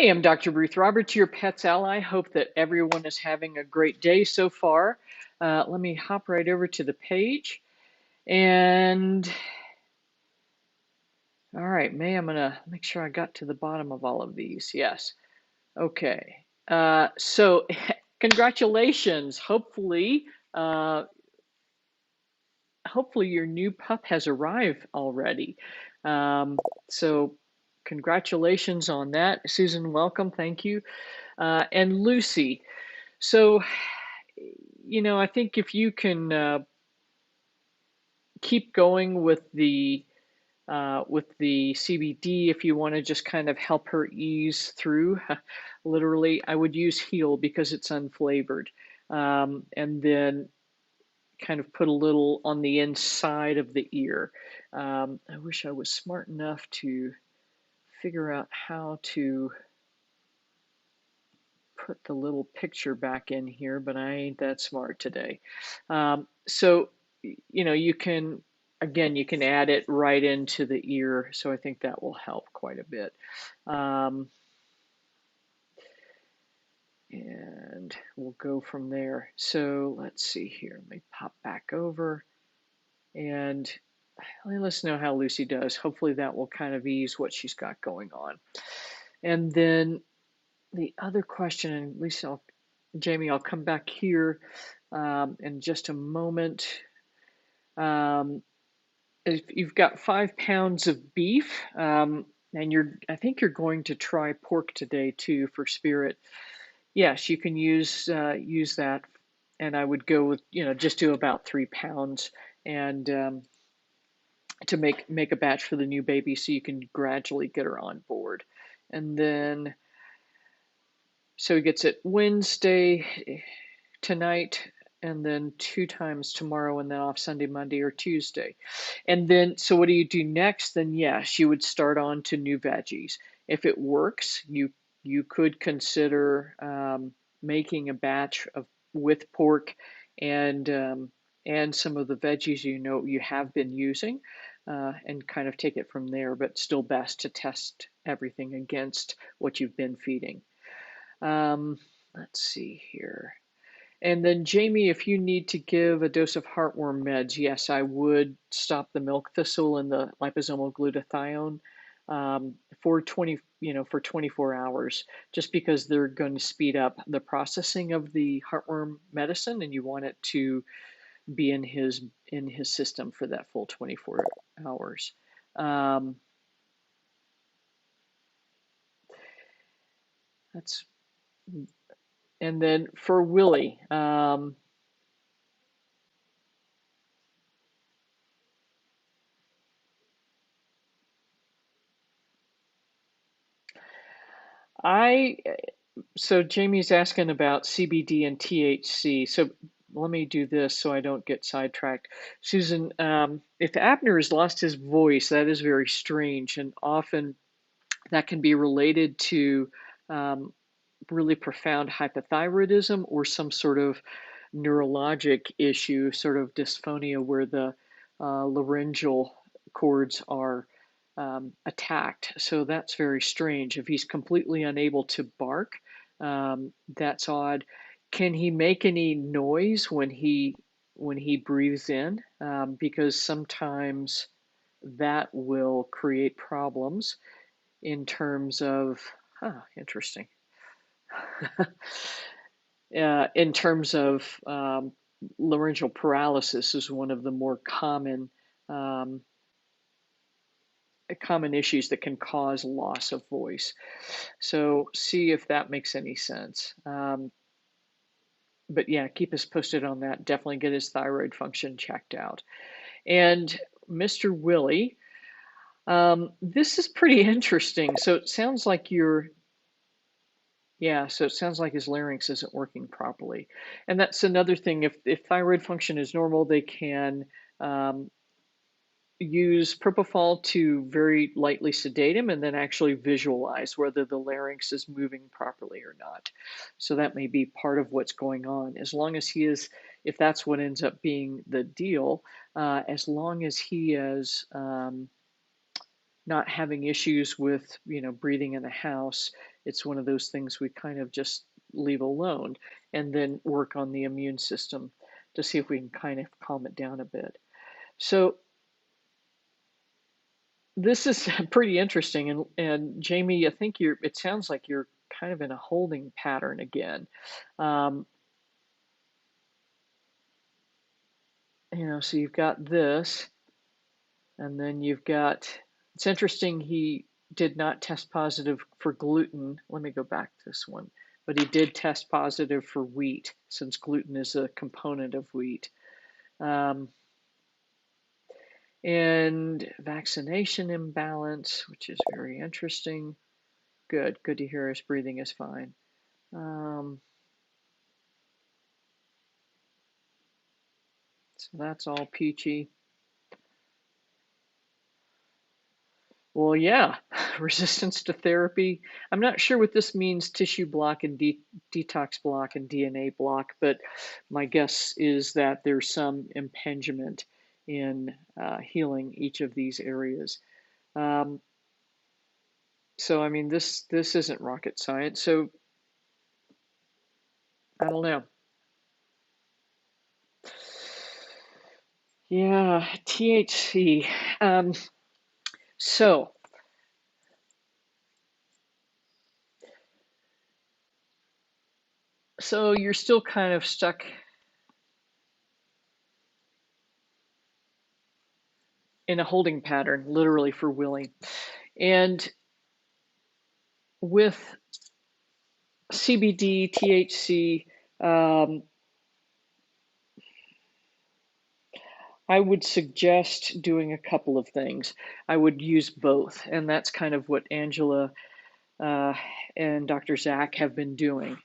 Hey, I'm Dr. Ruth Roberts, your pet's ally. Hope that everyone is having a great day so far. Let me hop right over to the page. And all right, May, I'm going to make sure I got to the bottom of all of these. Yes. Okay. So congratulations. Uh, hopefully your new pup has arrived already. So congratulations on that. Susan, welcome. Thank you. And Lucy. So, I think if you can keep going with the CBD, if you want to just kind of help her ease through, literally, I would use Heal because it's unflavored, and then kind of put a little on the inside of the ear. I wish I was smart enough to figure out how to put the little picture back in here, but I ain't that smart today. So, you can, again, you can add it right into the ear. So I think that will help quite a bit. Um, and we'll go from there. So let's see here. Let me pop back over and let us know how Lucy does. Hopefully that will kind of ease what she's got going on. And then the other question, and Lisa, Jamie, I'll come back here in just a moment. If you've got 5 pounds of beef, and I think you're going to try pork today too for spirit. Yes, you can use that, and I would go with just do about 3 pounds, and to make a batch for the new baby, so you can gradually get her on board, and then so he gets it Wednesday tonight, and then 2 times tomorrow, and then off Sunday, Monday, or Tuesday. And then, so what do you do next? Then yes, you would start on to new veggies. If it works, you could consider making a batch of with pork and some of the veggies you have been using, and kind of take it from there. But still best to test everything against what you've been feeding. Let's see here. And then Jamie, if you need to give a dose of heartworm meds, yes, I would stop the milk thistle and the liposomal glutathione for 24 hours, just because they're going to speed up the processing of the heartworm medicine, and you want it to be in his system for that full 24 hours. That's And then for Willie, I so Jamie's asking about CBD and THC. So let me do this so I don't get sidetracked. Susan, if Abner has lost his voice, that is very strange, and often that can be related to um, really profound hypothyroidism or some sort of neurologic issue, sort of dysphonia where the laryngeal cords are attacked. So that's very strange. If he's completely unable to bark, that's odd. Can he make any noise when he breathes in? Because sometimes that will create problems in terms of, interesting. In terms of laryngeal paralysis is one of the more um, common issues that can cause loss of voice. So see if that makes any sense. But yeah, keep us posted on that. Definitely get his thyroid function checked out. And Mr. Willie, this is pretty interesting. So it sounds like so it sounds like his larynx isn't working properly. And that's another thing. If thyroid function is normal, they can um, use propofol to very lightly sedate him and then actually visualize whether the larynx is moving properly or not. So that may be part of what's going on. As long as if that's what ends up being the deal, as long as he is not having issues with breathing in the house, it's one of those things we kind of just leave alone and then work on the immune system to see if we can kind of calm it down a bit. So this is pretty interesting. And Jamie, I think it sounds like you're kind of in a holding pattern again. Um, so you've got this, and then it's interesting, he did not test positive for gluten. Let me go back to this one. But he did test positive for wheat, since gluten is a component of wheat. Um, and vaccination imbalance, which is very interesting. Good to hear his breathing is fine. So that's all peachy. Well, yeah, resistance to therapy. I'm not sure what this means, tissue block and detox block and DNA block, but my guess is that there's some impingement in healing each of these areas. Um, so, I mean, this isn't rocket science. So, I don't know. Yeah, THC. Um, so, you're still kind of stuck in a holding pattern, literally, for Willie. And with CBD, THC, um, I would suggest doing a couple of things. I would use both, and that's kind of what Angela uh, and Dr. Zach have been doing.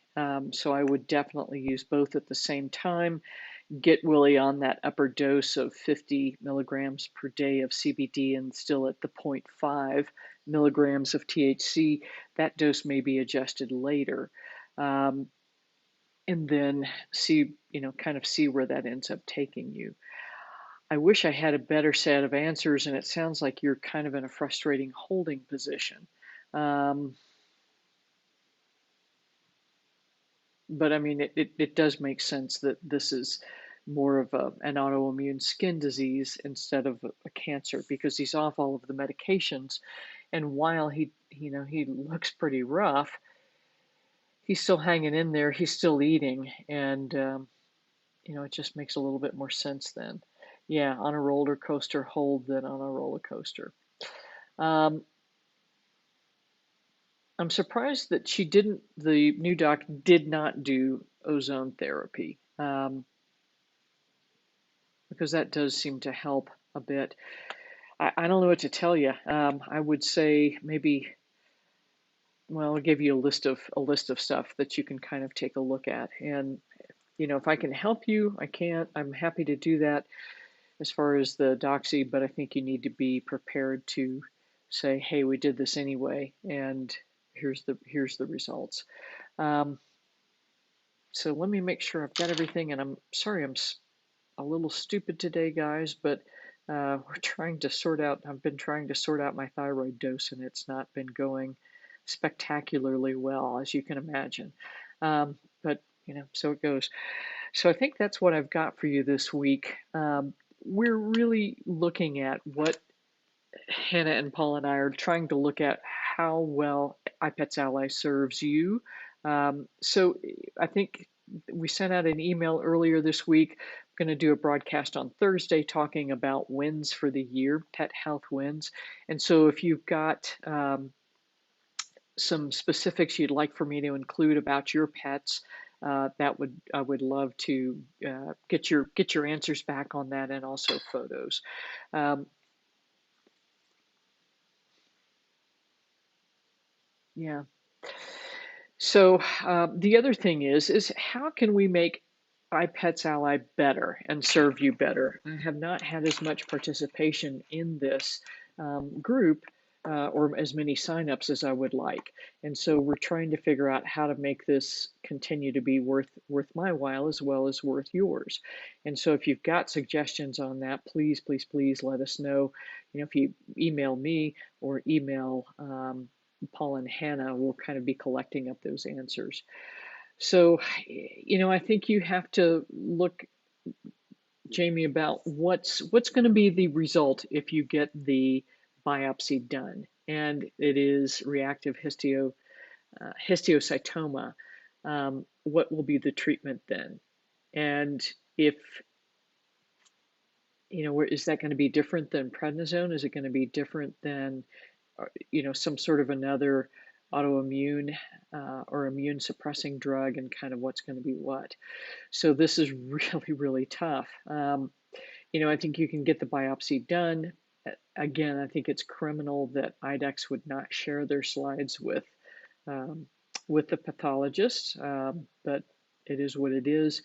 So I would definitely use both at the same time. Get Willie on that upper dose of 50 milligrams per day of CBD and still at the zero point 0.5 milligrams of THC. That dose may be adjusted later. Um, and then kind of see where that ends up taking you. I wish I had a better set of answers, and it sounds like you're kind of in a frustrating holding position. Um, but I mean, it does make sense that this is more of an autoimmune skin disease instead of a cancer, because he's off all of the medications. And while he looks pretty rough, he's still hanging in there. He's still eating, and it just makes a little bit more sense then. Yeah, on a roller coaster hold than on a roller coaster. Um, I'm surprised that the new doc did not do ozone therapy, because that does seem to help a bit. I don't know what to tell you. I would say maybe, well, I'll give you a list of stuff that you can kind of take a look at. And, if I can help you, I'm happy to do that as far as the doxy, but I think you need to be prepared to say, hey, we did this anyway, and here's the results. Um, so let me make sure I've got everything, and I'm sorry I'm a little stupid today, guys, but I've been trying to sort out my thyroid dose, and it's not been going spectacularly well, as you can imagine. But, so it goes. So I think that's what I've got for you this week. We're really looking at what Hannah and Paul and I are trying to look at how well Ipets Ally serves you. So I think we sent out an email earlier this week. I'm going to do a broadcast on Thursday talking about wins for the year, pet health wins. And so if you've got some specifics you'd like for me to include about your pets, I would love to get your answers back on that, and also photos. Um, yeah. So the other thing is how can we make iPets Ally better and serve you better? I have not had as much participation in this group, or as many signups as I would like, and so we're trying to figure out how to make this continue to be worth my while, as well as worth yours. And so if you've got suggestions on that, please let us know. If you email me or email Paul and Hannah will kind of be collecting up those answers. So, I think you have to look, Jamie, about what's going to be the result if you get the biopsy done, and it is reactive histiocytoma. What will be the treatment then? And if is that going to be different than prednisone? Is it going to be different than some sort of another autoimmune or immune suppressing drug, and kind of what's going to be what? So this is really, really tough. I think you can get the biopsy done. Again, I think it's criminal that IDEX would not share their slides um, with the pathologist, but it is what it is.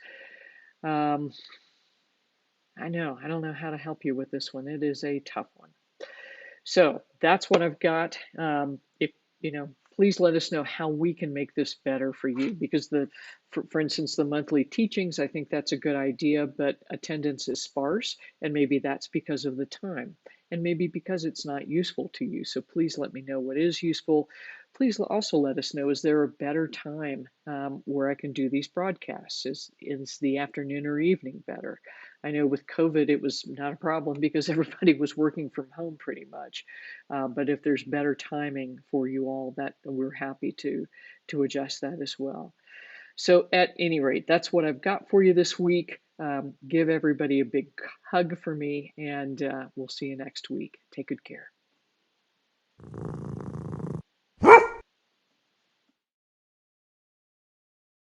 Um, I know, I don't know how to help you with this one. It is a tough one. So that's what I've got. If please let us know how we can make this better for you, because for instance, the monthly teachings, I think that's a good idea, but attendance is sparse, and maybe that's because of the time, and maybe because it's not useful to you. So please let me know what is useful. Please also let us know, is there a better time where I can do these broadcasts? Is the afternoon or evening better? I know with COVID, it was not a problem because everybody was working from home pretty much. But if there's better timing for you all, that we're happy to adjust that as well. So at any rate, that's what I've got for you this week. Give everybody a big hug for me, and we'll see you next week. Take good care.